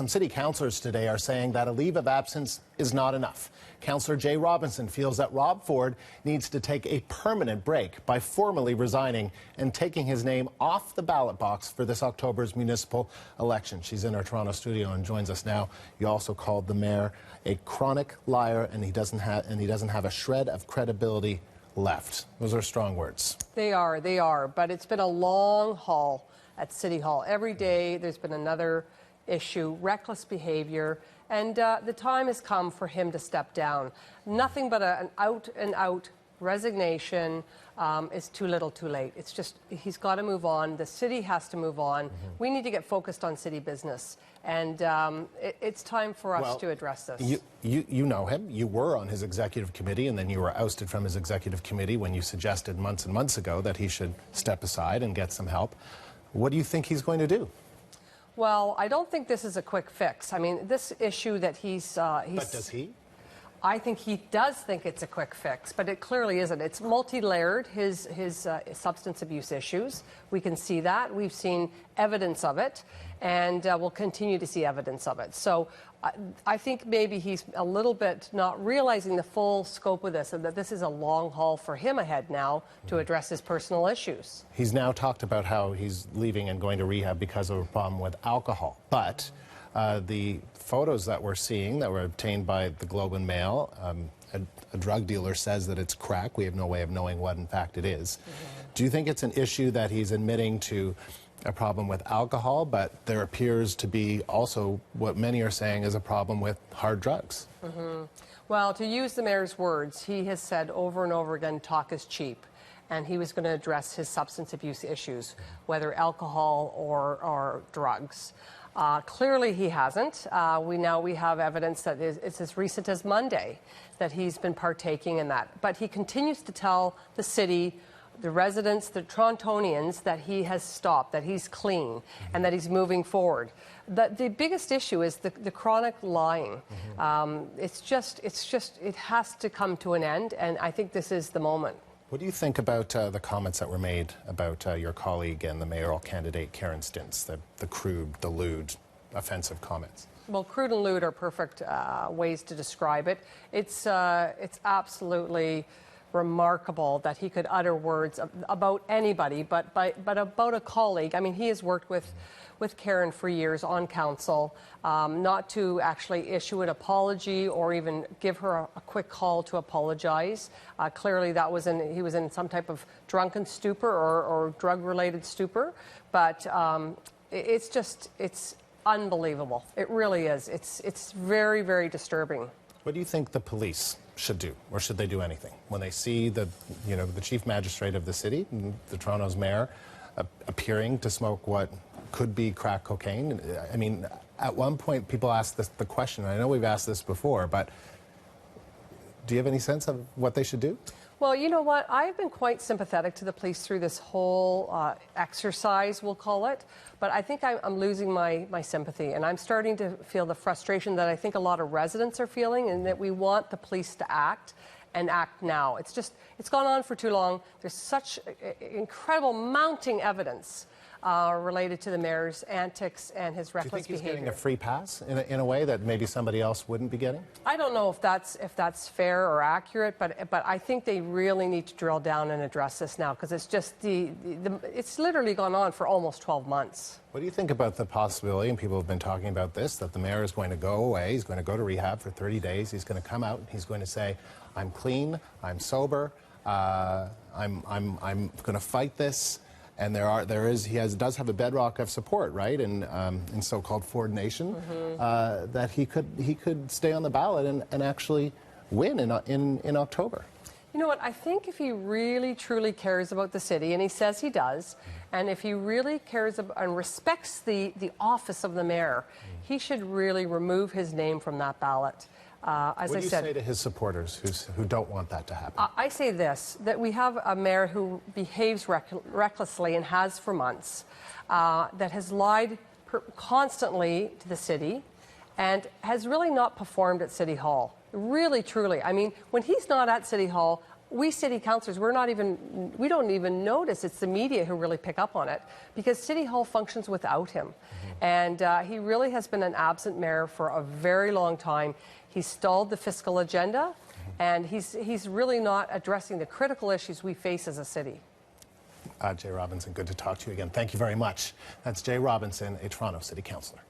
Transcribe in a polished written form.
some city councillors today are saying that a leave of absence is not enough. Councillor Jaye Robinson feels that Rob Ford needs to take a permanent break by formally resigning and taking his name off the ballot box for this October's municipal election. She's in our Toronto studio and joins us now. You also called the mayor a chronic liar, and he doesn't have a shred of credibility left. Those are strong words. They are, but it's been a long haul at City Hall. Every day there's been another issue, reckless behavior, and the time has come for him to step down. Nothing but an out-and-out resignation is too little too late. It's just, he's got to move on. The city has to move on. We need to get focused on city business, and it's time for us to address this. You know him. You were on his executive committee, and then you were ousted from his executive committee when you suggested months and months ago that he should step aside and get some help. What do you think he's going to do? Well, I don't think this is a quick fix. I mean, this issue that he's But does he? I think he does think it's a quick fix, but it clearly isn't. It's multi-layered, his substance abuse issues. We can see that. We've seen evidence of it, and we'll continue to see evidence of it. So I think maybe he's a little bit not realizing the full scope of this, and that this is a long haul for him ahead now to address his personal issues. He's now talked about how he's leaving and going to rehab because of a problem with alcohol, but the photos that we're seeing that were obtained by the Globe and Mail, a drug dealer says that it's crack. We have no way of knowing what in fact it is. Do you think it's an issue that he's admitting to a problem with alcohol, but there appears to be also what many are saying is a problem with hard drugs? Well, to use the mayor's words, he has said over and over again, talk is cheap. And he was going to address his substance abuse issues, whether alcohol or drugs. Clearly he hasn't. We have evidence that it's as recent as Monday that he's been partaking in that. But he continues to tell the city, the residents, the Torontonians, that he has stopped, that he's clean, and that he's moving forward. The biggest issue is the chronic lying. It has to come to an end, and I think this is the moment. What do you think about the comments that were made about your colleague and the mayoral candidate, Karen Stintz, the crude, the lewd, offensive comments? Well, crude and lewd are perfect ways to describe it. It's absolutely remarkable that he could utter words about anybody, but about a colleague. I mean, he has worked with Karen for years on council, not to actually issue an apology or even give her a quick call to apologize. Clearly that was he was in some type of drunken stupor or drug-related stupor, but it's unbelievable. It really is. It's very, very disturbing. What do you think the police should do, or should they do anything when they see the chief magistrate of the city, the Toronto's mayor, appearing to smoke what could be crack cocaine? I mean, at one point people asked the question, and I know we've asked this before, but do you have any sense of what they should do? Well, you know what? I've been quite sympathetic to the police through this whole exercise, we'll call it. But I think I'm losing my sympathy, and I'm starting to feel the frustration that I think a lot of residents are feeling, and that we want the police to act, and act now. It's gone on for too long. There's such incredible mounting evidence related to the mayor's antics and his reckless behavior. Do you think he's getting a free pass in a way that maybe somebody else wouldn't be getting? I don't know if that's fair or accurate, but I think they really need to drill down and address this now, because it's just it's literally gone on for almost 12 months. What do you think about the possibility, and people have been talking about this, that the mayor is going to go away, he's going to go to rehab for 30 days, he's going to come out and he's going to say, I'm clean, I'm sober, I'm going to fight this. And he does have a bedrock of support, right, in so-called Ford Nation, that he could stay on the ballot and actually win in October. You know what? I think if he really truly cares about the city, and he says he does, and if he really cares about and respects the office of the mayor, he should really remove his name from that ballot. What do you say to his supporters who don't want that to happen? I say this, that we have a mayor who behaves recklessly and has for months, that has lied constantly to the city and has really not performed at City Hall. Really, truly. I mean, when he's not at City Hall, we city councillors, we don't even notice. It's the media who really pick up on it, because City Hall functions without him. And he really has been an absent mayor for a very long time. He's stalled the fiscal agenda, and he's really not addressing the critical issues we face as a city. Jaye Robinson, good to talk to you again. Thank you very much. That's Jaye Robinson, a Toronto City Councillor.